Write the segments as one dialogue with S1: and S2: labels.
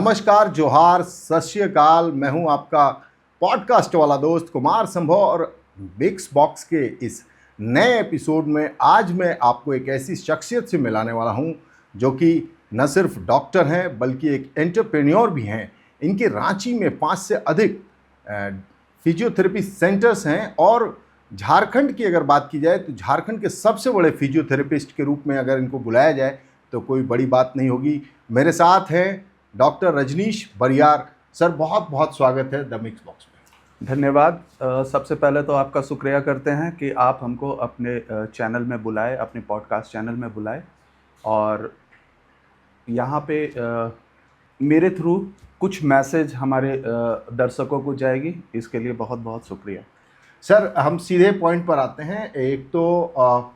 S1: नमस्कार, जोहार, सत श्री अकाल। मैं हूं आपका पॉडकास्ट वाला दोस्त कुमार संभव और बिग्स बॉक्स के इस नए एपिसोड में आज मैं आपको एक ऐसी शख्सियत से मिलाने वाला हूं जो कि न सिर्फ डॉक्टर हैं बल्कि एक एंटरप्रेन्योर भी हैं। इनके रांची में 5 से अधिक फिजियोथेरेपी सेंटर्स हैं और झारखंड की अगर बात की जाए तो झारखंड के सबसे बड़े फिजियोथेरेपिस्ट के रूप में अगर इनको बुलाया जाए तो कोई बड़ी बात नहीं होगी। मेरे साथ हैं डॉक्टर रजनीश बरियार। सर, बहुत बहुत स्वागत है द मिक्स बॉक्स में।
S2: धन्यवाद। सबसे पहले तो आपका शुक्रिया करते हैं कि आप हमको अपने चैनल में बुलाए, अपने पॉडकास्ट चैनल में बुलाए और यहाँ पे मेरे थ्रू कुछ मैसेज हमारे दर्शकों को जाएगी, इसके लिए बहुत बहुत शुक्रिया।
S1: सर, हम सीधे पॉइंट पर आते हैं। एक तो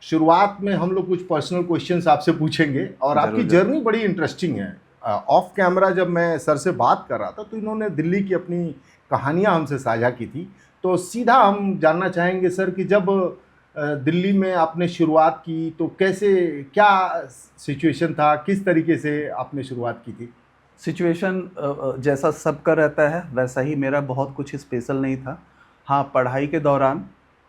S1: शुरुआत में हम लोग कुछ पर्सनल क्वेश्चंस आपसे पूछेंगे और आपकी जर्नी बड़ी इंटरेस्टिंग है। ऑफ कैमरा जब मैं सर से बात कर रहा था तो इन्होंने दिल्ली की अपनी कहानियां हमसे साझा की थी। तो सीधा हम जानना चाहेंगे सर कि जब दिल्ली में आपने शुरुआत की तो कैसे, क्या सिचुएशन था, किस तरीके से आपने शुरुआत की थी?
S2: सिचुएशन जैसा सबका रहता है वैसा ही मेरा, बहुत कुछ स्पेशल नहीं था। हाँ, पढ़ाई के दौरान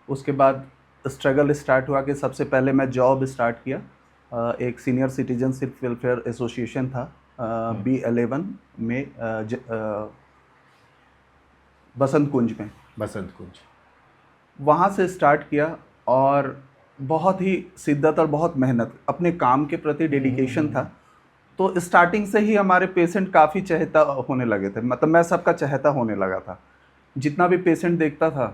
S2: उसके बाद स्ट्रगल स्टार्ट हुआ कि सबसे पहले मैं जॉब स्टार्ट किया। एक सीनियर सिटीजनशिप वेलफेयर एसोसिएशन था B11 में, बसंत कुंज में। वहाँ से स्टार्ट किया और बहुत ही शिद्दत और बहुत मेहनत, अपने काम के प्रति डेडिकेशन था। तो स्टार्टिंग से ही हमारे पेशेंट काफ़ी चहेता होने लगे थे, मतलब मैं सबका चहेता होने लगा था। जितना भी पेशेंट देखता था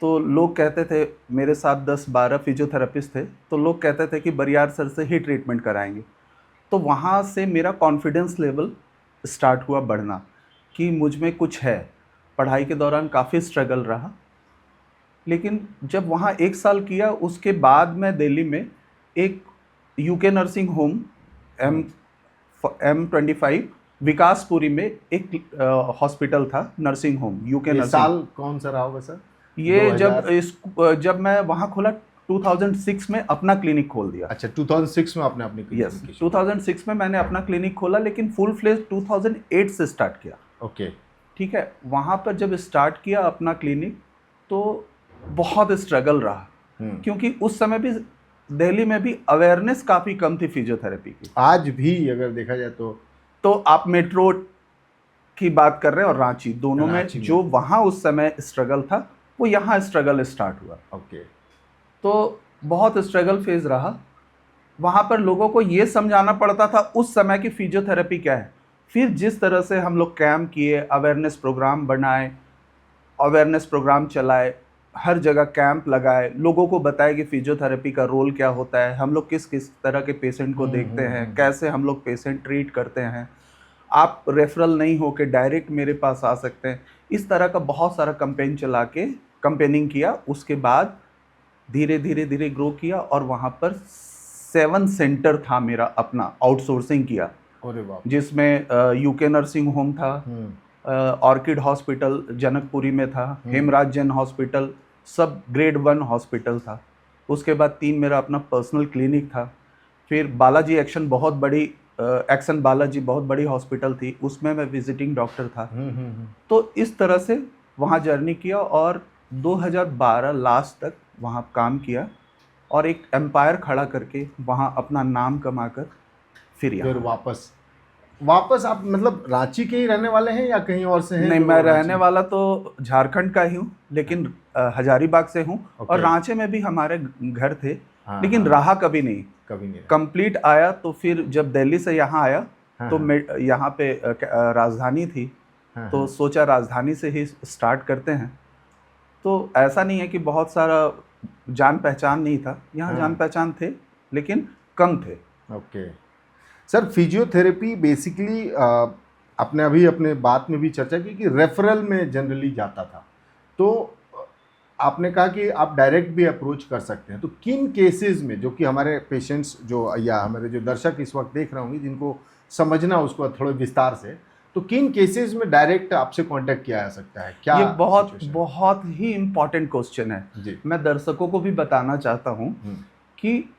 S2: तो लोग कहते थे, मेरे साथ 10-12 फिजियोथेरेपिस्ट थे, तो लोग कहते थे कि बरियार सर से ही ट्रीटमेंट कराएंगे। तो वहाँ से मेरा कॉन्फिडेंस लेवल स्टार्ट हुआ बढ़ना कि मुझ में कुछ है। पढ़ाई के दौरान काफ़ी स्ट्रगल रहा, लेकिन जब वहाँ 1 साल किया उसके बाद मैं दिल्ली में एक UK nursing home M25 Vikaspuri में एक हॉस्पिटल था, नर्सिंग होम यूके नर्सिंग।
S1: साल कौन सा रहा होगा सर?
S2: ये जब मैं वहाँ खोला 2006 में अपना क्लिनिक खोल दिया।
S1: अच्छा, 2006 में आपने अपनी क्लिनिक?
S2: यस, 2006 में मैंने अपना क्लिनिक खोला, लेकिन फुल फ्लेज 2008 से स्टार्ट किया।
S1: ओके,
S2: ठीक है। वहाँ पर जब स्टार्ट किया अपना क्लिनिक तो बहुत स्ट्रगल रहा, क्योंकि उस समय भी दिल्ली में भी अवेयरनेस काफ़ी कम थी फिजियोथेरेपी की।
S1: आज भी अगर देखा जाए तो
S2: आप मेट्रो की बात कर रहे हैं और रांची, दोनों में जो वहाँ उस समय स्ट्रगल था वो यहाँ स्ट्रगल स्टार्ट हुआ।
S1: ओके।
S2: तो बहुत स्ट्रगल फेज रहा। वहाँ पर लोगों को ये समझाना पड़ता था उस समय की फिजियोथेरेपी क्या है। फिर जिस तरह से हम लोग कैम्प किए, अवेयरनेस प्रोग्राम बनाए, अवेयरनेस प्रोग्राम चलाए, हर जगह कैंप लगाए, लोगों को बताए कि फिजियोथेरेपी का रोल क्या होता है, हम लोग किस किस तरह के पेशेंट को देखते हैं, कैसे हम लोग पेशेंट ट्रीट करते हैं, आप रेफरल नहीं हो के डायरेक्ट मेरे पास आ सकते हैं। इस तरह का बहुत सारा कैंपेन चला के कैंपेनिंग किया। उसके बाद धीरे धीरे धीरे ग्रो किया और वहाँ पर 7 सेंटर था मेरा अपना, आउटसोर्सिंग किया, जिसमें यूके नर्सिंग होम था, ऑर्किड हॉस्पिटल जनकपुरी में था, हेमराज जैन हॉस्पिटल, सब ग्रेड 1 हॉस्पिटल था। उसके बाद 3 मेरा अपना पर्सनल क्लिनिक था। फिर बालाजी एक्शन, बहुत बड़ी एक्शन बालाजी बहुत बड़ी हॉस्पिटल थी, उसमें मैं विजिटिंग डॉक्टर था। तो इस तरह से वहाँ जर्नी किया और 2012 लास्ट तक वहाँ काम किया और एक एम्पायर खड़ा करके वहाँ अपना नाम कमाकर फिर
S1: वापस आप मतलब रांची के ही रहने वाले हैं या कहीं और से हैं?
S2: नहीं, मैं रहने वाला तो झारखंड का ही हूँ, लेकिन हजारीबाग से हूँ। और रांची में भी हमारे घर थे, लेकिन रहा कभी नहीं कंप्लीट। आया तो फिर जब दिल्ली से यहाँ आया तो यहाँ पे राजधानी थी, तो सोचा राजधानी से ही स्टार्ट करते हैं। तो ऐसा नहीं है कि बहुत सारा जान पहचान नहीं था, यहाँ जान पहचान थे लेकिन कम थे।
S1: ओके सर, फिजियोथेरेपी बेसिकली आपने अभी अपने बात में भी चर्चा की कि रेफरल में जनरली जाता था, तो आपने कहा कि आप डायरेक्ट भी अप्रोच कर सकते हैं। तो किन केसेस में, जो कि हमारे पेशेंट्स जो या हमारे जो दर्शक इस वक्त देख रहे होंगे जिनको समझना उसको थोड़े विस्तार से, तो किन केसेस में डायरेक्ट आपसे कांटेक्ट किया जा सकता है? क्या
S2: ये बहुत ही इम्पॉर्टेंट क्वेश्चन है जी। मैं दर्शकों को भी बताना चाहता हूँ कि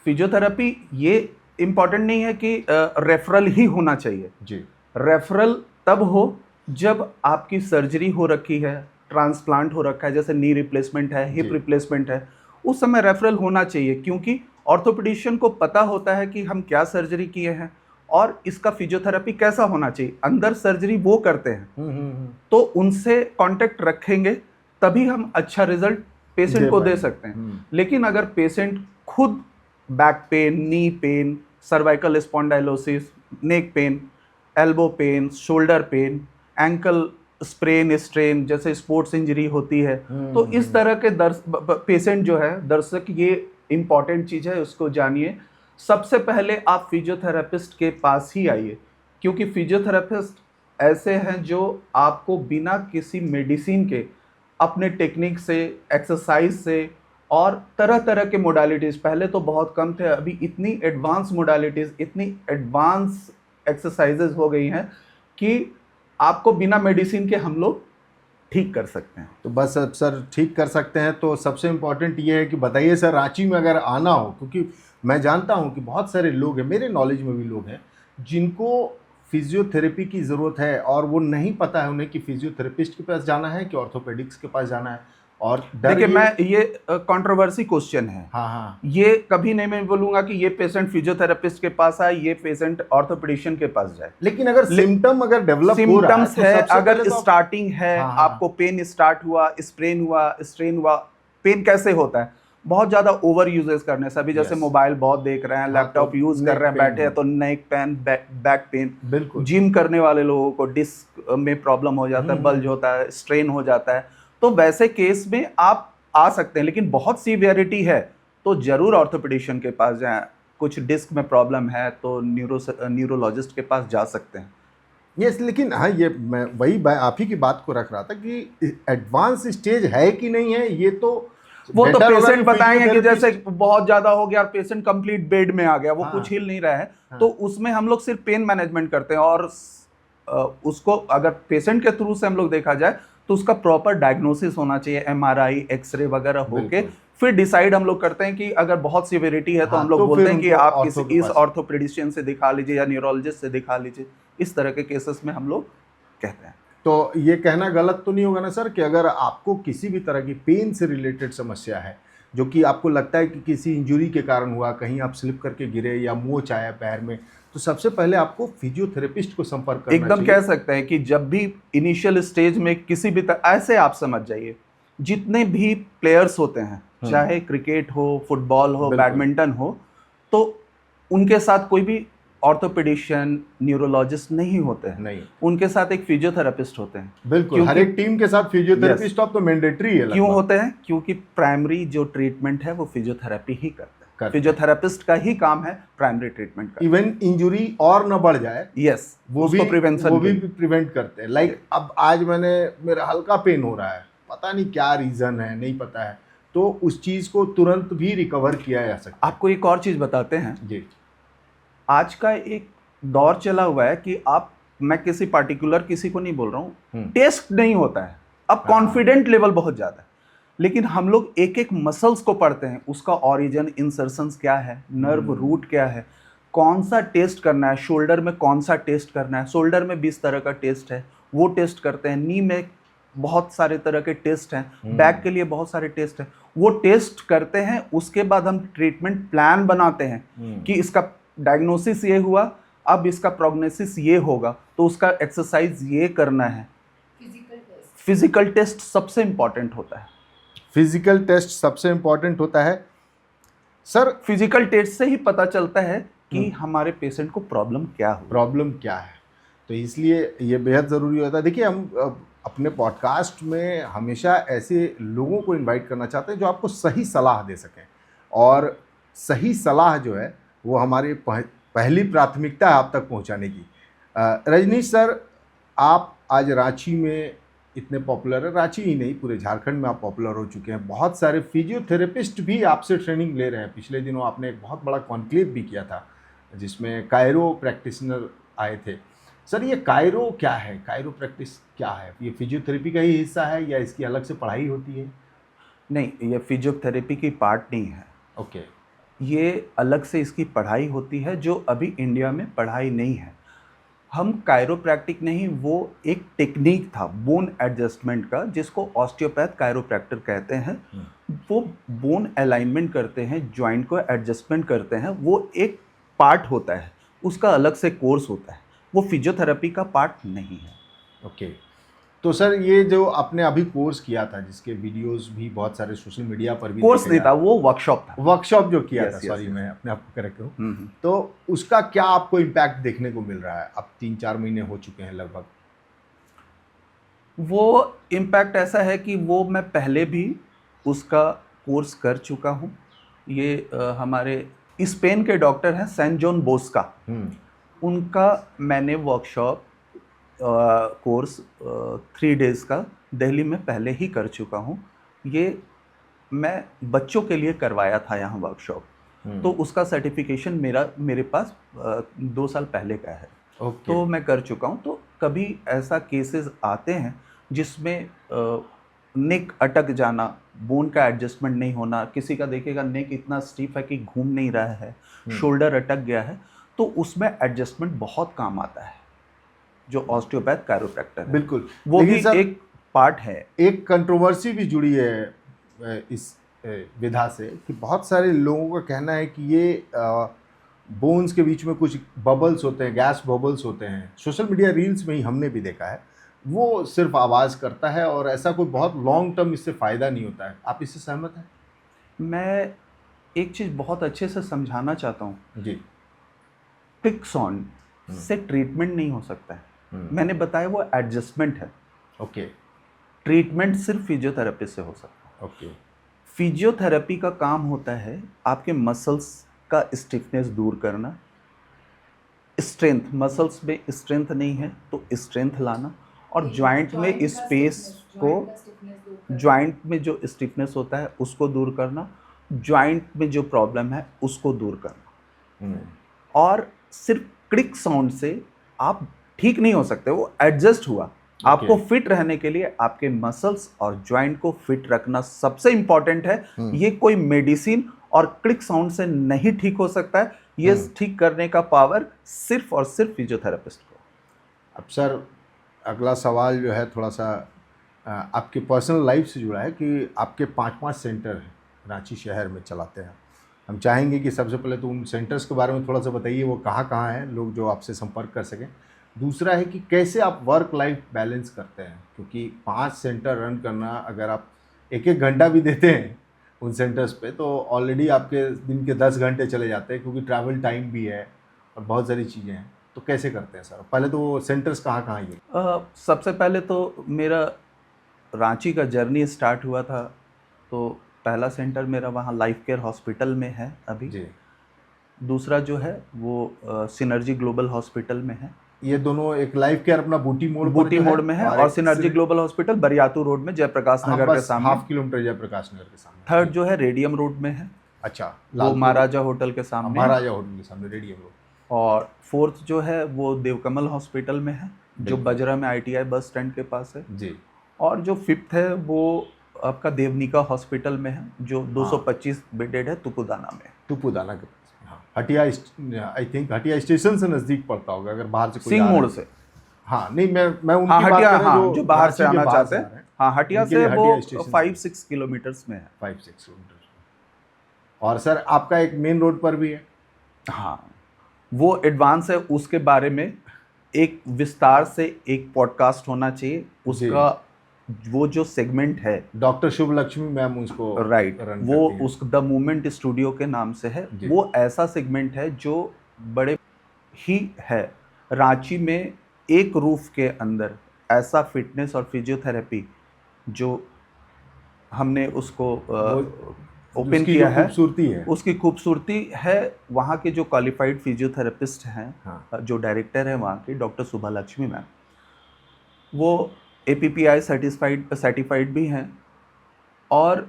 S2: फिजियोथेरेपी ये इम्पॉर्टेंट नहीं है कि रेफरल ही होना चाहिए
S1: जी।
S2: रेफरल तब हो जब आपकी सर्जरी हो रखी है, ट्रांसप्लांट हो रखा है, जैसे नी रिप्लेसमेंट है, हिप
S1: जी।
S2: रिप्लेसमेंट है, उस समय रेफरल होना चाहिए, क्योंकि ऑर्थोपेडिशियन को पता होता है कि हम क्या सर्जरी किए हैं और इसका फिजियोथेरेपी कैसा होना चाहिए। अंदर सर्जरी वो करते हैं, तो उनसे कांटेक्ट रखेंगे तभी हम अच्छा रिजल्ट पेशेंट को दे सकते हैं। लेकिन अगर पेशेंट खुद back pain, knee pain, cervical spondylosis, neck pain, elbow pain, shoulder pain, ankle sprain strain जैसे स्पोर्ट्स इंजरी होती है, तो इस तरह के पेशेंट जो है, दर्शक, ये इंपॉर्टेंट चीज़ है, उसको जानिए। सबसे पहले आप फिजियोथेरेपिस्ट के पास ही आइए, क्योंकि फिजियोथेरेपिस्ट ऐसे हैं जो आपको बिना किसी मेडिसिन के अपने टेक्निक से, एक्सरसाइज से और तरह तरह के मोडालिटीज़, पहले तो बहुत कम थे, अभी इतनी एडवांस मोडालिटीज़, इतनी एडवांस एक्सरसाइजेज हो गई हैं कि आपको बिना मेडिसिन के हम लोग ठीक कर सकते हैं।
S1: तो बस अब सर ठीक कर सकते हैं, तो सबसे इम्पोर्टेंट ये है कि बताइए सर, रांची में अगर आना हो, क्योंकि मैं जानता हूँ कि बहुत सारे लोग हैं, मेरे नॉलेज में भी लोग हैं जिनको फिजियोथेरेपी की ज़रूरत है और वो नहीं पता है उन्हें कि फिजियोथेरेपिस्ट के पास जाना है कि ऑर्थोपेडिक्स के पास जाना है। और
S2: देखिए, मैं ये कंट्रोवर्सी क्वेश्चन है।
S1: हाँ हाँ,
S2: ये कभी नहीं मैं बोलूंगा कि ये पेशेंट फिजियोथेरेपिस्ट के पास आए, ये पेशेंट ऑर्थोपेडिशियन के पास जाए।
S1: लेकिन अगर सिम्टम अगर डेवलप हो रहा है,
S2: सिम्टम्स है, अगर
S1: तो
S2: स्टार्टिंग है,
S1: हाँ, हाँ,
S2: आपको पेन स्टार्ट हुआ, स्प्रेन हुआ, स्ट्रेन हुआ। पेन कैसे होता है? बहुत ज्यादा ओवर यूजेस करने से। अभी जैसे मोबाइल बहुत देख रहे हैं, लैपटॉप
S1: तो
S2: यूज कर रहे हैं, बैठे हैं, तो नेक पेन, बैक पेन,
S1: बिल्कुल।
S2: जिम करने वाले लोगों को डिस्क में प्रॉब्लम हो जाता है, बल्ज होता है, स्ट्रेन हो जाता है, तो वैसे केस में आप आ सकते हैं। लेकिन बहुत सीवियरिटी है तो जरूर ऑर्थोपेडिशियन के पास जाएं। कुछ डिस्क में प्रॉब्लम है तो न्यूरोलॉजिस्ट के पास जा सकते हैं।
S1: यस, लेकिन हाँ, ये मैं वही आप ही की बात को रख रहा था कि एडवांस स्टेज है कि नहीं है, ये तो
S2: वो तो पेशेंट बताएंगे कि जैसे बहुत ज्यादा हो गया, पेशेंट कंप्लीट बेड में आ गया, वो कुछ हिल नहीं रहा है, तो उसमें हम लोग सिर्फ पेन मैनेजमेंट करते हैं। और उसको अगर पेशेंट के थ्रू से हम लोग देखा जाए तो उसका प्रॉपर डायग्नोसिस होना चाहिए, एमआरआई, एक्सरे वगैरह होके फिर डिसाइड हम लोग करते हैं कि अगर बहुत सीवियरिटी है तो हम लोग बोलते हैं कि आप किसी इस ऑर्थोपेडिशियन से दिखा लीजिए या न्यूरोलॉजिस्ट से दिखा लीजिए। इस तरह के केसेस में हम लोग कहते हैं।
S1: तो ये कहना गलत तो नहीं होगा ना सर कि अगर आपको किसी भी तरह की पेन से रिलेटेड समस्या है, जो कि आपको लगता है कि किसी इंजरी के कारण हुआ, कहीं आप स्लिप करके गिरे या मोच आया पैर में, तो सबसे पहले आपको फिजियोथेरेपिस्ट को संपर्क करना
S2: एकदम
S1: चाहिए।
S2: कह सकते हैं कि जब भी इनिशियल स्टेज में किसी भी ऐसे आप समझ जाइए, जितने भी प्लेयर्स होते हैं, चाहे क्रिकेट हो, फुटबॉल हो, बैडमिंटन हो, तो उनके साथ कोई भी ऑर्थोपेडिशियन, न्यूरोलॉजिस्ट नहीं होते हैं।
S1: नहीं,
S2: उनके साथ एक फिजियोथेरेपिस्ट होते हैं।
S1: बिल्कुल, हर एक टीम के साथ फिजियोथेरेपिस्ट अब तो मैंडेटरी है।
S2: क्यों होते हैं? क्योंकि प्राइमरी जो ट्रीटमेंट है वो फिजियोथेरेपी ही करते हैं। फिजियोथेरेपिस्ट का ही काम है प्राइमरी ट्रीटमेंट का।
S1: इवन इंजुरी और न बढ़ जाए,
S2: यस,
S1: वो भी प्रिवेंट करते हैं। लाइक अब आज मेरा हल्का पेन हो रहा है, पता नहीं क्या रीजन है, नहीं पता है, तो उस चीज को तुरंत भी रिकवर किया जा सकता है।
S2: आपको एक और चीज बताते हैं
S1: जी।
S2: आज का एक दौर चला हुआ है कि मैं किसी पार्टिकुलर किसी को नहीं बोल रहा हूँ, टेस्ट नहीं होता है अब, कॉन्फिडेंट लेवल बहुत ज्यादा है, लेकिन हम लोग एक एक मसल्स को पढ़ते हैं, उसका ऑरिजिन, इंसर्शंस क्या है, नर्व रूट क्या है, कौन सा टेस्ट करना है, शोल्डर में कौन सा टेस्ट करना है, शोल्डर में 20 तरह का टेस्ट है, वो टेस्ट करते हैं, नी में बहुत सारे तरह के टेस्ट हैं, बैक के लिए बहुत सारे टेस्ट हैं, वो टेस्ट करते हैं। उसके बाद हम ट्रीटमेंट प्लान बनाते हैं कि इसका डायग्नोसिस ये हुआ, अब इसका प्रोग्नोसिस ये होगा, तो उसका एक्सरसाइज ये करना है। फिजिकल टेस्ट सबसे इंपॉर्टेंट होता है।
S1: फिजिकल टेस्ट सबसे इंपॉर्टेंट होता है सर।
S2: फिजिकल टेस्ट से ही पता चलता है कि हमारे पेशेंट को प्रॉब्लम क्या है,
S1: तो इसलिए ये बेहद ज़रूरी होता है। देखिए, हम अपने पॉडकास्ट में हमेशा ऐसे लोगों को इनवाइट करना चाहते हैं जो आपको सही सलाह दे सकें, और सही सलाह जो है वो हमारी पहली प्राथमिकता है आप तक पहुंचाने की। रजनीश सर, आप आज रांची में इतने पॉपुलर है, रांची ही नहीं पूरे झारखंड में आप पॉपुलर हो चुके हैं। बहुत सारे फिजियोथेरेपिस्ट भी आपसे ट्रेनिंग ले रहे हैं। पिछले दिनों आपने एक बहुत बड़ा कॉन्क्लेव भी किया था जिसमें कायरो प्रैक्टिशनर आए थे। सर, ये कायरो क्या है, कायरो प्रैक्टिस क्या है? ये फिजियोथेरेपी का ही हिस्सा है या इसकी अलग से पढ़ाई होती है?
S2: नहीं, ये फिजियोथेरेपी की पार्ट नहीं है।
S1: ओके।
S2: ये अलग से इसकी पढ़ाई होती है जो अभी इंडिया में पढ़ाई नहीं है। हम कायरोप्रैक्टिक नहीं, वो एक टेक्निक था बोन एडजस्टमेंट का जिसको ऑस्टियोपैथ कायरोप्रैक्टर कहते हैं। वो बोन अलाइनमेंट करते हैं, जॉइंट को एडजस्टमेंट करते हैं, वो एक पार्ट होता है, उसका अलग से कोर्स होता है, वो फिजियोथेरेपी का पार्ट नहीं है।
S1: ओके, तो सर ये जो आपने अभी कोर्स किया था जिसके वीडियोस भी बहुत सारे सोशल मीडिया पर भी
S2: कोर्स नहीं था, वो वर्कशॉप था।
S1: वर्कशॉप जो किया था,
S2: Yes,
S1: सॉरी
S2: yes.
S1: मैं अपने आप को करेक्ट करूँ, तो उसका क्या आपको इम्पैक्ट देखने को मिल रहा है? अब 3-4 महीने हो चुके हैं लगभग।
S2: वो इम्पैक्ट ऐसा है कि वो मैं पहले भी उसका कोर्स कर चुका हूँ। ये हमारे स्पेन के डॉक्टर हैं सैन जॉन बोस्का, उनका मैंने वर्कशॉप कोर्स 3 डेज़ का दिल्ली में पहले ही कर चुका हूँ। ये मैं बच्चों के लिए करवाया था यहाँ वर्कशॉप, तो उसका सर्टिफिकेशन मेरे पास 2 साल पहले का है।
S1: ओके।
S2: तो मैं कर चुका हूँ। तो कभी ऐसा केसेस आते हैं जिसमें नेक अटक जाना, बोन का एडजस्टमेंट नहीं होना, किसी का देखिएगा नेक इतना स्टीफ है कि घूम नहीं रहा है, शोल्डर अटक गया है, तो उसमें एडजस्टमेंट बहुत काम आता है जो ऑस्टियोपैथ कायरोप्रैक्टर है।
S1: बिल्कुल,
S2: वो भी
S1: सर,
S2: एक पार्ट है।
S1: एक कंट्रोवर्सी भी जुड़ी है इस विधा से कि बहुत सारे लोगों का कहना है कि ये बोन्स के बीच में कुछ बबल्स होते हैं, गैस बबल्स होते हैं, सोशल मीडिया रील्स में ही हमने भी देखा है, वो सिर्फ आवाज़ करता है और ऐसा कोई बहुत लॉन्ग टर्म इससे फ़ायदा नहीं होता है। आप इससे सहमत हैं?
S2: मैं एक चीज़ बहुत अच्छे से समझाना चाहता हूँ
S1: जी।
S2: टिक्सॉन से ट्रीटमेंट नहीं हो सकता है। मैंने बताया वो एडजस्टमेंट है।
S1: ओके।
S2: ट्रीटमेंट सिर्फ फिजियोथेरेपी से हो सकता है।
S1: ओके।
S2: फिजियोथेरेपी का काम होता है आपके मसल्स का स्टिफनेस दूर करना, स्ट्रेंथ, मसल्स में स्ट्रेंथ नहीं है तो स्ट्रेंथ लाना, और जॉइंट में स्पेस को, जॉइंट में जो स्टिफनेस होता है उसको दूर करना, जॉइंट में जो प्रॉब्लम है उसको दूर करना। और सिर्फ क्लिक साउंड से आप ठीक नहीं हो सकते, वो एडजस्ट हुआ। आपको फिट रहने के लिए आपके मसल्स और जॉइंट को फिट रखना सबसे इंपॉर्टेंट है। ये कोई मेडिसिन और क्लिक साउंड से नहीं ठीक हो सकता है। ये ठीक करने का पावर सिर्फ और सिर्फ फिजियोथेरेपिस्ट को।
S1: अब सर अगला सवाल जो है थोड़ा सा आपके पर्सनल लाइफ से जुड़ा है कि आपके 5 सेंटर हैं रांची शहर में चलाते हैं। हम चाहेंगे कि सबसे पहले तो उन सेंटर्स के बारे में थोड़ा सा बताइए, वो कहाँ हैं, लोग जो आपसे संपर्क कर सकें। दूसरा है कि कैसे आप वर्क लाइफ बैलेंस करते हैं, क्योंकि 5 सेंटर रन करना, अगर आप 1-1 घंटा भी देते हैं उन सेंटर्स पे तो ऑलरेडी आपके दिन के 10 घंटे चले जाते हैं, क्योंकि ट्रैवल टाइम भी है और बहुत सारी चीज़ें हैं। तो कैसे करते हैं सर? पहले तो वो सेंटर्स कहाँ ये?
S2: सबसे पहले तो मेरा रांची का जर्नी स्टार्ट हुआ था, तो पहला सेंटर मेरा वहाँ लाइफ केयर हॉस्पिटल में है अभी जी। दूसरा जो है वो सिनर्जी ग्लोबल हॉस्पिटल में है।
S1: ये दोनों, एक लाइफ केयर अपना बूटी मोड़
S2: में है और synergy global hospital Bariatu road में जयप्रकाश नगर के सामने,
S1: 1/2 किलोमीटर जयप्रकाश नगर के सामने।
S2: थर्ड जो है रेडियम रोड में है।
S1: अच्छा,
S2: वो महाराजा होटल के सामने,
S1: महाराजा होटल के सामने रेडियम रोड।
S2: और फोर्थ जो है वो देवकमल हॉस्पिटल में है, जो बजरा में ITI बस स्टैंड के पास है
S1: जी। और
S2: जो फिफ्थ है वो आपका देवनिका हॉस्पिटल में है, जो 225 बेडेड है तुपुदाना में।
S1: तुपुदाना के पास, हाँ। Hatia, I think Hatia station से नज़दीक पड़ता होगा अगर बाहर से कोई
S2: सिंह मोड़ से।
S1: हाँ नहीं, मैं उनकी
S2: बात कर रहा
S1: हूँ
S2: जो बाहर से आना चाहते हैं। हाँ, हटिया से वो 5-6 किलोमीटर्स में है।
S1: 5-6 किलोमीटर। और सर आपका एक मेन रोड पर भी है।
S2: हाँ, वो एडवांस है, उसके बारे में एक विस्तार से एक पॉडकास्ट होना चाहिए। उसका वो जो सेगमेंट है,
S1: डॉक्टर शुभ लक्ष्मी मैम उसको
S2: राइट, वो उस द मूवमेंट स्टूडियो के नाम से है। वो ऐसा सेगमेंट है जो बड़े ही है। रांची में एक रूफ के अंदर ऐसा फिटनेस और फिजियोथेरेपी जो हमने उसको ओपन किया है, खूबसूरती है, उसकी खूबसूरती है। वहाँ के जो क्वालिफाइड फिजियोथेरेपिस्ट हैं, हाँ। जो डायरेक्टर है वहाँ की डॉक्टर शुभा लक्ष्मी मैम, वो APPI सर्टिफाइड भी हैं। और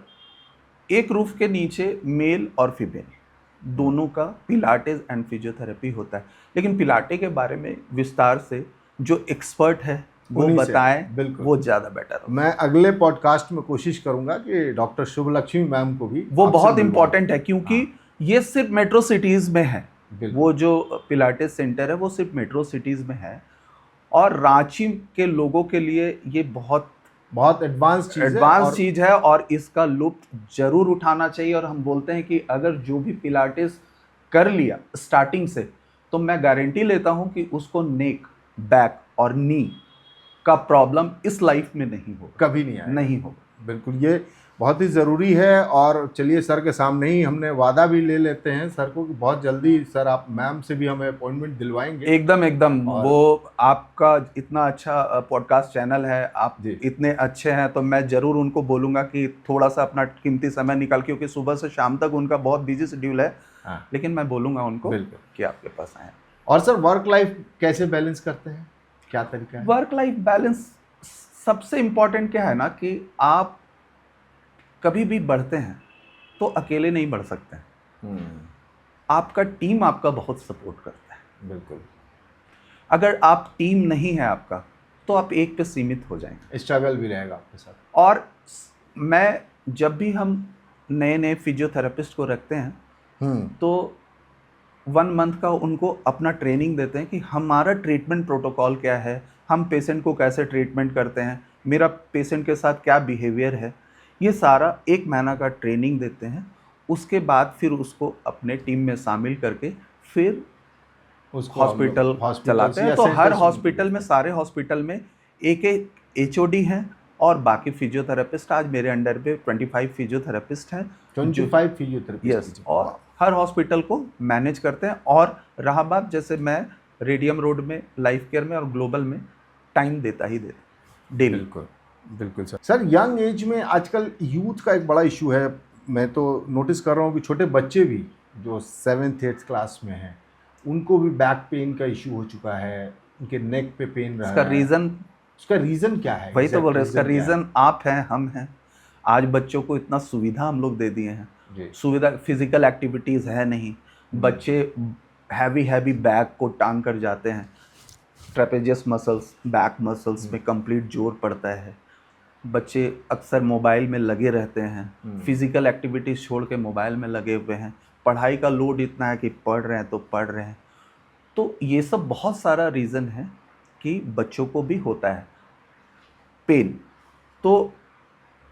S2: एक रूफ के नीचे मेल और फीमेल दोनों का पिलाटेस एंड फिजियोथेरेपी होता है। लेकिन पिलाटे के बारे में विस्तार से जो एक्सपर्ट है वो बताएं, वो ज़्यादा बेटर हो।
S1: मैं अगले पॉडकास्ट में कोशिश करूंगा कि डॉक्टर शुभ लक्ष्मी मैम को भी,
S2: वो बहुत इंपॉर्टेंट है, क्योंकि ये सिर्फ मेट्रो सिटीज़ में है।
S1: बिल्कुल।
S2: वो जो पिलाटेस सेंटर है वो सिर्फ मेट्रो सिटीज़ में है, और रांची के लोगों के लिए ये बहुत
S1: बहुत एडवांस चीज़ है
S2: एडवांस
S1: और
S2: चीज़ है, और इसका लुत्फ जरूर उठाना चाहिए। और हम बोलते हैं कि अगर जो भी पिलाटेस कर लिया स्टार्टिंग से, तो मैं गारंटी लेता हूं कि उसको नेक, बैक और नी का प्रॉब्लम इस लाइफ में नहीं होगा,
S1: कभी नहीं आया।
S2: नहीं होगा।
S1: बिल्कुल, ये बहुत ही ज़रूरी है। और चलिए सर के सामने ही हमने वादा भी ले लेते हैं सर को कि बहुत जल्दी सर आप मैम से भी हमें अपॉइंटमेंट दिलवाएंगे।
S2: एकदम एकदम।
S1: और-
S2: वो आपका इतना अच्छा पॉडकास्ट चैनल है, आप
S1: जी।
S2: इतने अच्छे हैं, तो मैं ज़रूर उनको बोलूँगा कि थोड़ा सा अपना कीमती समय निकाल, क्योंकि सुबह से शाम तक उनका बहुत बिजी शेड्यूल है।
S1: हाँ,
S2: लेकिन मैं बोलूँगा उनको
S1: बिल्कुल।
S2: कि आपके पास आएँ।
S1: और सर वर्क लाइफ कैसे बैलेंस करते हैं, क्या तरीका है?
S2: वर्क लाइफ बैलेंस सबसे इम्पोर्टेंट क्या है ना, कि आप कभी भी बढ़ते हैं तो अकेले नहीं बढ़ सकते हैं। आपका टीम आपका बहुत सपोर्ट करता है।
S1: बिल्कुल।
S2: अगर आप टीम नहीं है आपका, तो आप एक पे सीमित हो जाएंगे।
S1: स्ट्रगल भी रहेगा आपके साथ।
S2: और मैं जब भी हम नए नए फिजियोथेरेपिस्ट को रखते हैं, तो 1 मंथ का उनको अपना ट्रेनिंग देते हैं कि हमारा ट्रीटमेंट प्रोटोकॉल क्या है, हम पेशेंट को कैसे ट्रीटमेंट करते हैं, मेरा पेशेंट के साथ क्या बिहेवियर है, ये सारा 1 महीना का ट्रेनिंग देते हैं। उसके बाद फिर उसको अपने टीम में शामिल करके फिर
S1: उसको
S2: हॉस्पिटल चलाते हैं।
S1: या
S2: तो हर
S1: centers
S2: हॉस्पिटल में, सारे हॉस्पिटल में एक एक HOD हैं, और बाकी फिजियोथेरेपिस्ट आज मेरे अंडर पे 25 फिजियोथेरेपिस्ट हैं।
S1: 25 फिजियोथेरेपिस्ट।
S2: यस, और हर हॉस्पिटल को मैनेज करते हैं। और रहा बात, जैसे मैं रेडियम रोड में, लाइफ केयर में और ग्लोबल में टाइम देता ही देता डेली।
S1: बिल्कुल बिल्कुल सर। सर यंग एज में आजकल यूथ का एक बड़ा इशू है। मैं तो नोटिस कर रहा हूँ कि छोटे बच्चे भी जो 7th 8th क्लास में हैं, उनको भी बैक पेन का इशू हो चुका है, उनके नेक पे पेन रहा
S2: इसका
S1: है।
S2: रीज़न,
S1: उसका रीज़न क्या है?
S2: वही तो बोल रहे हैं, इसका
S1: क्या है?
S2: रीज़न आप हैं, हम हैं। आज बच्चों को इतना सुविधा हम लोग दे दिए हैं,
S1: जी।
S2: सुविधा, फिजिकल एक्टिविटीज़ है नहीं, बच्चे हैवी बैग को टांग कर जाते हैं, ट्रेपेजियस मसल्स, बैक मसल्स में कंप्लीट जोर पड़ता है, बच्चे अक्सर मोबाइल में लगे रहते हैं, फिजिकल एक्टिविटीज़ छोड़ के मोबाइल में लगे हुए हैं, पढ़ाई का लोड इतना है कि पढ़ रहे हैं तो पढ़ रहे हैं। तो ये सब बहुत सारा रीज़न है कि बच्चों को भी होता है पेन। तो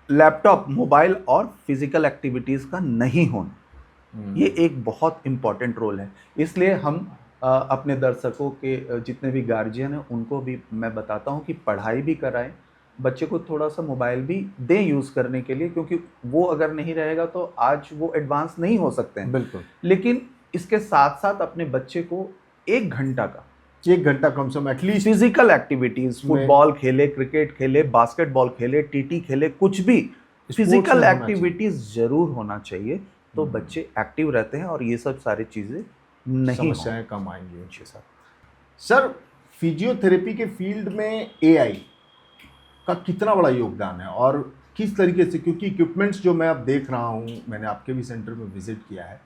S2: लैपटॉप, मोबाइल और फिजिकल एक्टिविटीज़ का नहीं होना, ये एक बहुत इम्पॉर्टेंट रोल है। इसलिए हम अपने दर्शकों के जितने भी गार्जियन हैं, उनको भी मैं बताता हूँ कि पढ़ाई भी कराएं, बच्चे को थोड़ा सा मोबाइल भी दें यूज़ करने के लिए, क्योंकि वो अगर नहीं रहेगा तो आज वो एडवांस नहीं हो सकते हैं।
S1: बिल्कुल।
S2: लेकिन इसके साथ साथ अपने बच्चे को 1 घंटा का
S1: 1 घंटा कम से कम एटलीस्ट
S2: फिजिकल एक्टिविटीज, फुटबॉल खेले, क्रिकेट खेले, बास्केटबॉल खेले, टीटी खेले, कुछ भी फिजिकल
S1: में होना
S2: एक्टिविटीज जरूर होना चाहिए। तो बच्चे एक्टिव रहते हैं और ये सब सारी चीज़ें नहीं
S1: समस्याएं कम आएंगी उनके साथ। सर फिजियोथेरेपी के फील्ड में AI का कितना बड़ा योगदान है और किस तरीके से, क्योंकि इक्विपमेंट्स जो मैं अब देख रहा हूँ, मैंने आपके भी सेंटर में विजिट किया है,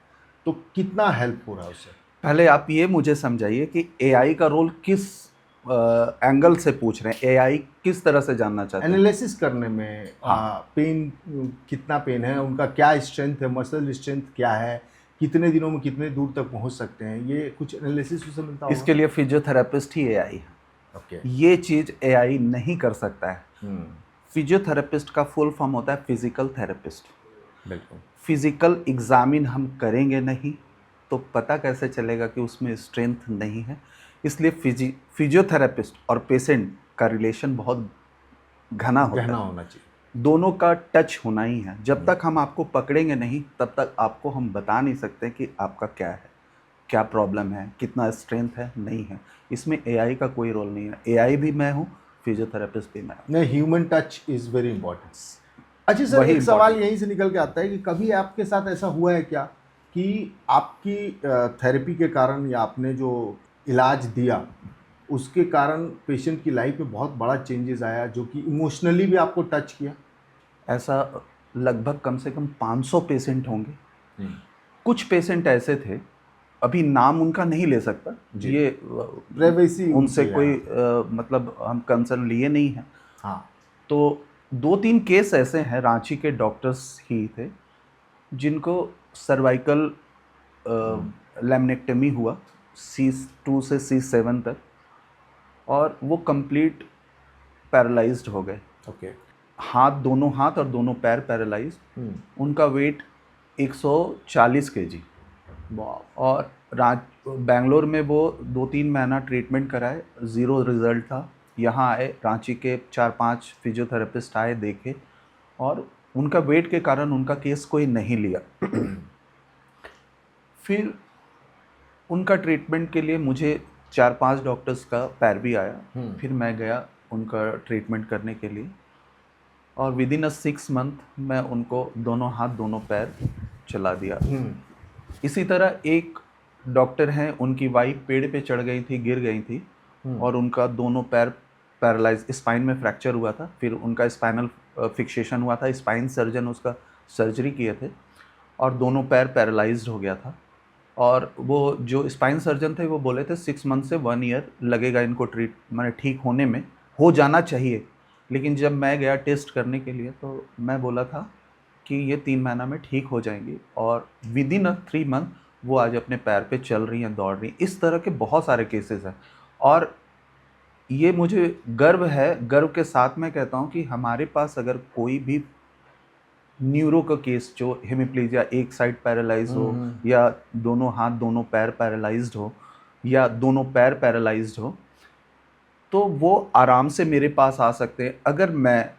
S1: तो कितना हेल्प हो रहा है उससे?
S2: पहले आप ये मुझे समझाइए कि AI का रोल किस एंगल से पूछ रहे हैं, AI किस तरह से जानना चाहते हैं?
S1: एनालिसिस करने में पेन, कितना पेन है, उनका क्या स्ट्रेंथ है, मसल स्ट्रेंथ क्या है, कितने दिनों में कितने दूर तक पहुंच सकते हैं, ये कुछ एनालिसिस उससे मिलता होगा?
S2: इसके लिए फिजियोथेरेपिस्ट ही AI है।
S1: ओके।
S2: ये चीज़ AI नहीं कर सकता है। फिजियोथेरेपिस्ट का फुल फॉर्म होता है फिजिकल थेरेपिस्ट।
S1: बिल्कुल।
S2: फिजिकल एग्जामिन हम करेंगे नहीं तो पता कैसे चलेगा कि उसमें स्ट्रेंथ नहीं है। इसलिए फिजियोथेरेपिस्ट और पेशेंट का रिलेशन बहुत घना
S1: होना चाहिए।
S2: दोनों का टच होना ही है। जब तक हम आपको पकड़ेंगे नहीं, तब तक आपको हम बता नहीं सकते कि आपका क्या है, क्या प्रॉब्लम है, कितना स्ट्रेंथ है, नहीं है। इसमें AI का कोई रोल नहीं है। AI भी मैं हूँ, फिजियोथेरेपिस्ट भी मैं हूँ।
S1: नहीं, human touch is very important. अच्छा सर, एक सवाल यहीं से निकल के आता है कि कभी आपके साथ ऐसा हुआ है क्या कि आपकी थेरेपी के कारण या आपने जो इलाज दिया उसके कारण पेशेंट की लाइफ में बहुत बड़ा चेंजेस आया, जो कि इमोशनली भी आपको टच किया?
S2: ऐसा लगभग कम से कम 500 पेशेंट होंगे। कुछ पेशेंट ऐसे थे, अभी नाम उनका नहीं ले सकता, ये
S1: प्राइवेसी
S2: उनसे कोई मतलब हम कंसर्न लिए नहीं हैं।
S1: हाँ।
S2: तो 2-3 केस ऐसे हैं, रांची के डॉक्टर्स ही थे, जिनको सर्वाइकल लैमिनेक्टमी हुआ C2 से C7 तक, और वो कंप्लीट पैरालाइज्ड हो गए।
S1: ओके।
S2: दोनों हाथ और दोनों पैर पैरालाइज्ड। उनका वेट 140 kg। और बेंगलोर में वो 2-3 महीना ट्रीटमेंट कराए, ज़ीरो रिज़ल्ट था। यहाँ आए, रांची के 4-5 फिजियोथेरेपिस्ट आए, देखे, और उनका वेट के कारण उनका केस कोई नहीं लिया। फिर उनका ट्रीटमेंट के लिए मुझे 4-5 डॉक्टर्स का पैर भी आया। फिर मैं गया उनका ट्रीटमेंट करने के लिए, और विदिन अ 6 मंथ मैं उनको दोनों हाथ दोनों पैर चला दिया। इसी तरह एक डॉक्टर हैं, उनकी वाइफ पेड़ पे चढ़ गई थी, गिर गई थी, और उनका दोनों पैर पैरालाइज, स्पाइन में फ्रैक्चर हुआ था। फिर उनका स्पाइनल फिक्सेशन हुआ था, स्पाइन सर्जन उसका सर्जरी किए थे, और दोनों पैर पैरालाइज्ड हो गया था। और वो जो स्पाइन सर्जन थे वो बोले थे 6 मंथ से 1 ईयर लगेगा इनको माने ठीक होने में, हो जाना चाहिए। लेकिन जब मैं गया टेस्ट करने के लिए तो मैं बोला था कि ये 3 महीना में ठीक हो जाएंगी, और विदिन अ 3 मंथ वो आज अपने पैर पे चल रही हैं, दौड़ रही हैं। इस तरह के बहुत सारे केसेस हैं, और ये मुझे गर्व है, गर्व के साथ मैं कहता हूँ कि हमारे पास अगर कोई भी न्यूरो का केस, जो हेमिप्लीजिया, एक साइड पैरालाइज हो, या दोनों हाथ दोनों पैर पैरालाइज्ड हो, या दोनों पैर पैरालाइज्ड हो, तो वो आराम से मेरे पास आ सकते हैं। अगर मैं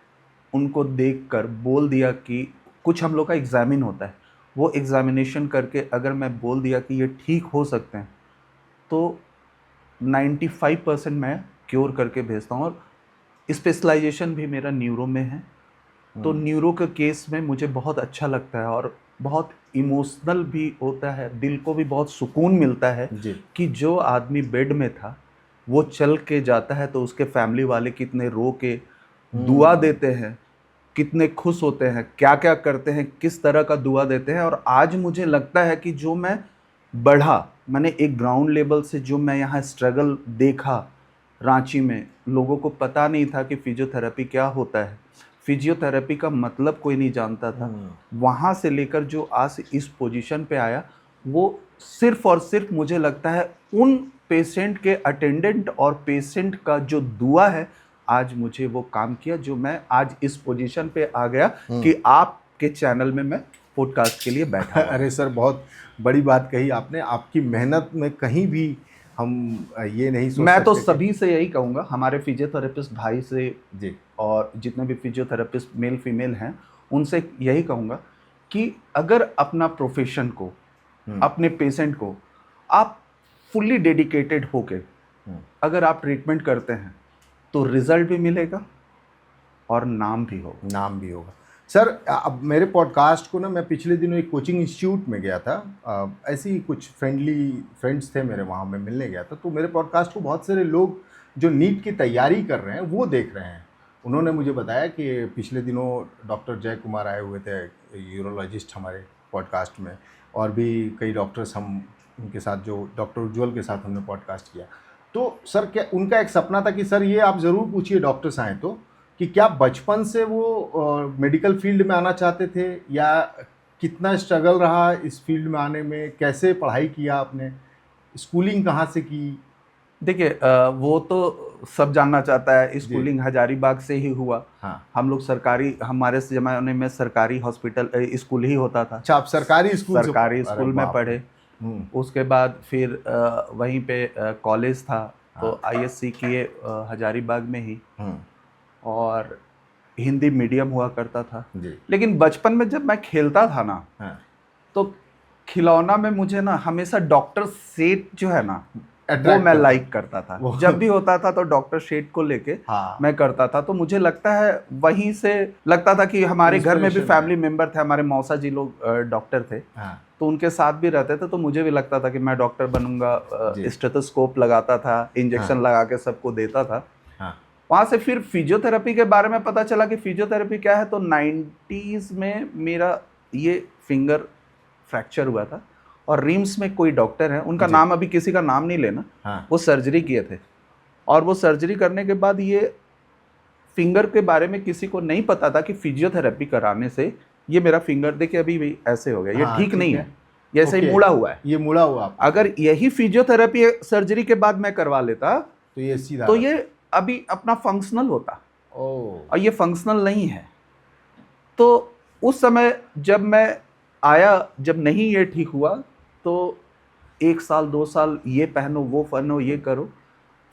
S2: उनको देखकर बोल दिया कि कुछ हम लोग का एग्जामिन होता है, वो एग्जामिनेशन करके अगर मैं बोल दिया कि ये ठीक हो सकते हैं, तो 95% मैं क्योर करके भेजता हूँ। और स्पेशलाइजेशन भी मेरा न्यूरो में है, तो न्यूरो के केस में मुझे बहुत अच्छा लगता है, और बहुत इमोशनल भी होता है, दिल को भी बहुत सुकून मिलता है कि जो आदमी बेड में था वो चल के जाता है, तो उसके फैमिली वाले कितने रो के दुआ देते हैं, कितने खुश होते हैं, क्या क्या करते हैं, किस तरह का दुआ देते हैं। और आज मुझे लगता है कि जो मैं बढ़ा, मैंने एक ग्राउंड लेवल से जो मैं यहाँ स्ट्रगल देखा रांची में, लोगों को पता नहीं था कि फिजियोथेरेपी क्या होता है, फिजियोथेरेपी का मतलब कोई नहीं जानता था। वहाँ से लेकर जो आज इस पोजीशन पे आया, वो सिर्फ और सिर्फ मुझे लगता है उन पेशेंट के अटेंडेंट और पेशेंट का जो दुआ है, आज मुझे वो काम किया जो मैं आज इस पोजीशन पे आ गया कि आपके चैनल में मैं पॉडकास्ट के लिए बैठा।
S1: अरे सर, बहुत बड़ी बात कही आपने। आपकी मेहनत में कहीं भी हम ये नहीं सोच
S2: मैं तो
S1: सकते
S2: सभी से यही कहूँगा, हमारे फिजियोथेरेपिस्ट भाई से
S1: जी,
S2: और जितने भी फिजियोथेरेपिस्ट मेल फीमेल हैं, उनसे यही कहूँगा कि अगर अपना प्रोफेशन को, अपने पेशेंट को आप फुल्ली डेडिकेटेड होके अगर आप ट्रीटमेंट करते हैं, तो रिजल्ट भी मिलेगा और नाम भी होगा।
S1: सर, अब मेरे पॉडकास्ट को ना, मैं पिछले दिनों एक कोचिंग इंस्टीट्यूट में गया था, ऐसे ही कुछ फ्रेंड्स थे मेरे, वहाँ मैं मिलने गया था। तो मेरे पॉडकास्ट को बहुत सारे लोग जो नीट की तैयारी कर रहे हैं वो देख रहे हैं। उन्होंने मुझे बताया कि पिछले दिनों डॉक्टर जय कुमार आए हुए थे, यूरोलॉजिस्ट, हमारे पॉडकास्ट में, और भी कई डॉक्टर्स, हम उनके साथ, जो डॉक्टर उज्ज्वल के साथ हमने पॉडकास्ट किया। तो सर, क्या उनका एक सपना था कि सर ये आप ज़रूर पूछिए डॉक्टर्स आए तो, कि क्या बचपन से वो मेडिकल फील्ड में आना चाहते थे, या कितना स्ट्रगल रहा इस फील्ड में आने में, कैसे पढ़ाई किया आपने, स्कूलिंग कहाँ से की?
S2: देखिए, वो तो सब जानना चाहता है। स्कूलिंग हजारीबाग से ही हुआ।
S1: हाँ।
S2: हम लोग सरकारी, हमारे ज़माने में सरकारी हॉस्पिटल स्कूल ही होता था।
S1: अच्छा, आप सरकारी स्कूल
S2: में पढ़े। उसके बाद फिर वहीं पे कॉलेज था, तो ISC किए हजारीबाग में ही, और हिंदी मीडियम हुआ करता था जी। लेकिन बचपन में जब मैं खेलता था ना, तो खिलौना में मुझे ना हमेशा डॉक्टर सेठ जो है ना, वो मैं लाइक करता था। जब भी होता था तो डॉक्टर सेठ को लेके मैं करता था। तो मुझे लगता है वहीं से लगता था कि हमारे घर में भी फैमिली मेंबर थे, हमारे मौसा जी लोग डॉक्टर थे, तो उनके साथ भी रहते थे। तो मुझे भी लगता था कि मैं डॉक्टर बनूंगा। स्टेथोस्कोप लगाता था, इंजेक्शन लगा के सबको देता था। वहाँ से फिर फिजियोथेरेपी के बारे में पता चला कि फिजियोथेरेपी क्या है। तो 90s में मेरा ये फिंगर फ्रैक्चर हुआ था, और रिम्स में कोई डॉक्टर है, उनका नाम अभी किसी का नाम नहीं लेना, वो सर्जरी किए थे। और वो सर्जरी करने के बाद ये फिंगर के बारे में किसी को नहीं पता था कि फिजियोथेरेपी कराने से ये मेरा फिंगर, देखिए अभी भी ऐसे हो गया, ये ठीक नहीं है। जैसे ही
S1: ओके,
S2: मुड़ा हुआ है।
S1: ये मुड़ा हुआ आपका।
S2: अगर यही फिजियोथेरेपी सर्जरी के बाद मैं करवा लेता
S1: तो ये सीधा
S2: तो ये अभी अपना फंक्शनल होता,
S1: ओ
S2: और ये फंक्शनल नहीं है। तो उस समय जब मैं आया, जब नहीं ये ठीक हुआ, तो 1 साल 2 साल ये पहनो वो पहनो ये करो।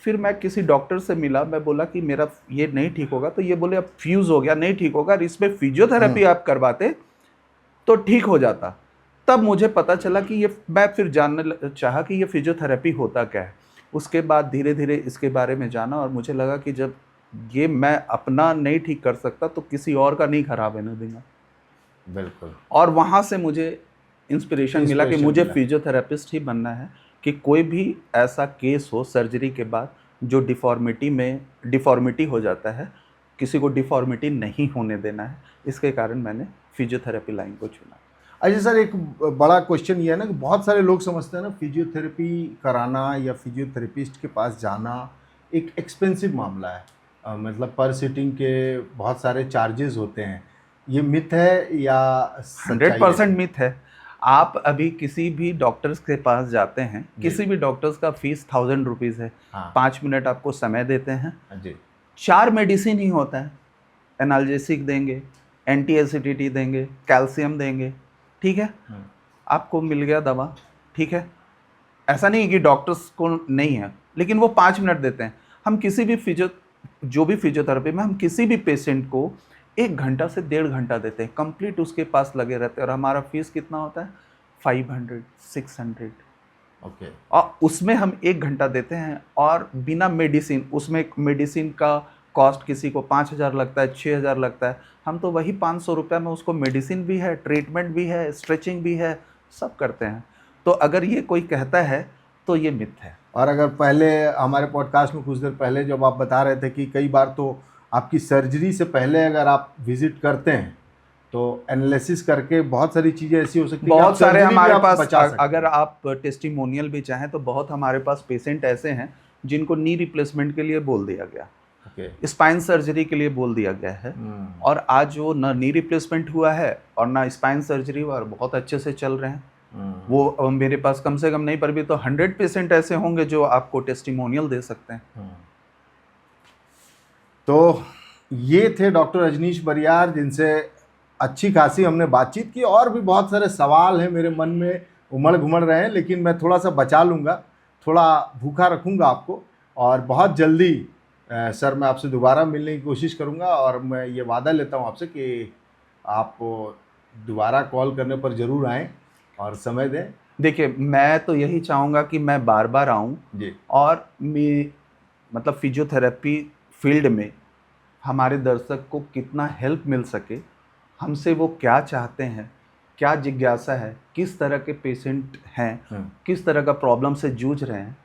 S2: फिर मैं किसी डॉक्टर से मिला, मैं बोला कि मेरा ये नहीं ठीक होगा, तो ये बोले अब फ्यूज हो गया, नहीं ठीक होगा, इसमें फिजियोथेरेपी आप करवाते तो ठीक हो जाता। तब मुझे पता चला कि ये, मैं फिर जानने चाहा कि ये फिजियोथेरेपी होता क्या है। उसके बाद धीरे धीरे इसके बारे में जाना, और मुझे लगा कि जब ये मैं अपना नहीं ठीक कर सकता तो किसी और का नहीं खराब होने दूंगा।
S1: बिल्कुल।
S2: और वहाँ से मुझे इंस्पिरेशन मिला कि मुझे
S1: मिला।
S2: फिजियोथेरेपिस्ट ही बनना है, कि कोई भी ऐसा केस हो सर्जरी के बाद जो डिफॉर्मिटी हो जाता है, किसी को डिफॉर्मिटी नहीं होने देना है। इसके कारण मैंने फिजियोथेरेपी लाइन को चुना।
S1: अच्छा सर, एक बड़ा क्वेश्चन ये है ना कि बहुत सारे लोग समझते हैं ना फिजियोथेरेपी कराना या फिजियोथेरेपिस्ट के पास जाना एक एक्सपेंसिव मामला है। मतलब पर सिटिंग के बहुत सारे चार्जेस होते हैं। ये मिथ है या
S2: 100% मिथ है। आप अभी किसी भी डॉक्टर्स के पास जाते हैं, किसी भी डॉक्टर्स का फीस 1000 रुपीज़ है।
S1: हाँ
S2: 5 मिनट आपको समय देते हैं,
S1: जी
S2: 4 मेडिसिन ही होता है। एनाल्जेसिक देंगे, एंटी एसिडिटी देंगे, कैल्शियम देंगे, ठीक है, आपको मिल गया दवा, ठीक है। ऐसा नहीं है कि डॉक्टर्स को नहीं है, लेकिन वो 5 मिनट देते हैं। हम किसी भी फिजियोथेरेपी में हम किसी भी पेशेंट को 1 घंटा से 1.5 घंटा देते हैं, कंप्लीट उसके पास लगे रहते हैं। और हमारा फीस कितना होता है? 500 600।
S1: ओके।
S2: और उसमें हम 1 घंटा देते हैं, और बिना मेडिसिन, उसमें मेडिसिन का कॉस्ट किसी को 5000 लगता है, 6000 लगता है। हम तो वही 500 रुपये में उसको मेडिसिन भी है, ट्रीटमेंट भी है, स्ट्रेचिंग भी है, सब करते हैं। तो अगर ये कोई कहता है तो ये मिथ है।
S1: और अगर पहले हमारे पॉडकास्ट में कुछ देर पहले जब आप बता रहे थे कि कई बार तो आपकी सर्जरी से पहले अगर आप विजिट करते हैं तो एनालिसिस करके बहुत सारी चीज़ें ऐसी हो सकती हैं,
S2: बहुत सारे हमारे पास,
S1: अगर
S2: अगर आप टेस्टिमोनियल भी चाहें तो बहुत हमारे पास पेशेंट ऐसे हैं जिनको नी रिप्लेसमेंट के लिए बोल दिया गया, स्पाइन सर्जरी के लिए बोल दिया गया है, और आज वो ना नी रिप्लेसमेंट हुआ है और ना स्पाइन सर्जरी हुआ, और बहुत अच्छे से चल रहे हैं। वो मेरे पास कम से कम नहीं पर भी तो 100% ऐसे होंगे जो आपको टेस्टिमोनियल दे सकते हैं।
S1: तो ये थे डॉक्टर रजनीश बरियार, जिनसे अच्छी खासी हमने बातचीत की। और भी बहुत सारे सवाल हैं मेरे मन में, उमड़ घुमड़ रहे हैं, लेकिन मैं थोड़ा सा बचा लूँगा, थोड़ा भूखा रखूँगा आपको। और बहुत जल्दी सर मैं आपसे दोबारा मिलने की कोशिश करूँगा, और मैं ये वादा लेता हूँ आपसे कि आप दोबारा कॉल करने पर ज़रूर आएँ और समय दें।
S2: देखिए, मैं तो यही चाहूँगा कि मैं बार बार आऊँ
S1: जी,
S2: और मैं मतलब फिजियोथेरेपी फील्ड में हमारे दर्शक को कितना हेल्प मिल सके, हमसे वो क्या चाहते हैं, क्या जिज्ञासा है, किस तरह के पेशेंट हैं, किस तरह का प्रॉब्लम से जूझ रहे हैं।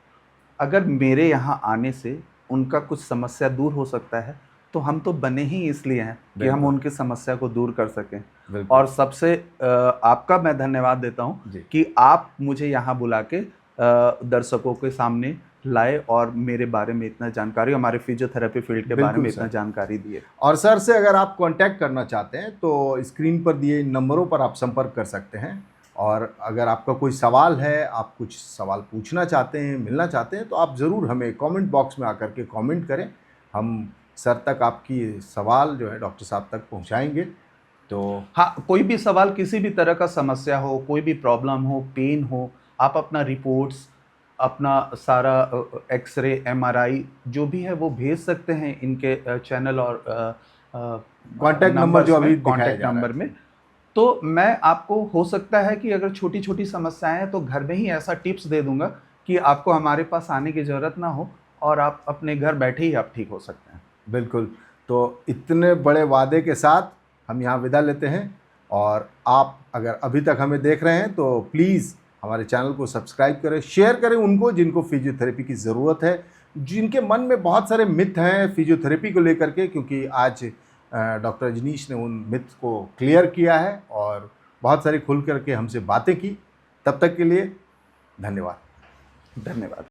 S2: अगर मेरे यहाँ आने से उनका कुछ समस्या दूर हो सकता है तो हम तो बने ही इसलिए हैं कि हम उनकी समस्या को दूर कर सकें। और सबसे आपका मैं धन्यवाद देता हूँ कि आप मुझे यहाँ बुला के दर्शकों के सामने लाए और मेरे बारे में इतना जानकारी, हमारे फिजियोथेरेपी फील्ड के बारे में इतना जानकारी दिए।
S1: और सर से अगर आप कांटेक्ट करना चाहते हैं तो स्क्रीन पर दिए नंबरों पर आप संपर्क कर सकते हैं। और अगर आपका कोई सवाल है, आप कुछ सवाल पूछना चाहते हैं, मिलना चाहते हैं, तो आप ज़रूर हमें कमेंट बॉक्स में आकर के कमेंट करें। हम सर तक आपकी सवाल जो है डॉक्टर साहब तक पहुंचाएंगे। तो
S2: हाँ, कोई भी सवाल, किसी भी तरह का समस्या हो, कोई भी प्रॉब्लम हो, पेन हो, आप अपना रिपोर्ट्स, अपना सारा एक्सरे, एमआरआई जो भी है वो भेज सकते हैं इनके चैनल और
S1: कॉन्टैक्ट नंबर जो अभी
S2: कॉन्टैक्ट नंबर में। तो मैं आपको, हो सकता है कि अगर छोटी छोटी समस्याएं हैं तो घर में ही ऐसा टिप्स दे दूंगा कि आपको हमारे पास आने की ज़रूरत ना हो और आप अपने घर बैठे ही आप ठीक हो सकते हैं।
S1: बिल्कुल। तो इतने बड़े वादे के साथ हम यहाँ विदा लेते हैं। और आप अगर अभी तक हमें देख रहे हैं तो प्लीज़ हमारे चैनल को सब्सक्राइब करें, शेयर करें उनको जिनको फिजियोथेरेपी की ज़रूरत है, जिनके मन में बहुत सारे मिथ हैं फिजियोथेरेपी को लेकर के, क्योंकि आज डॉक्टर रजनीश ने उन मिथ को क्लियर किया है और बहुत सारी खुल करके हमसे बातें की। तब तक के लिए धन्यवाद।
S2: धन्यवाद।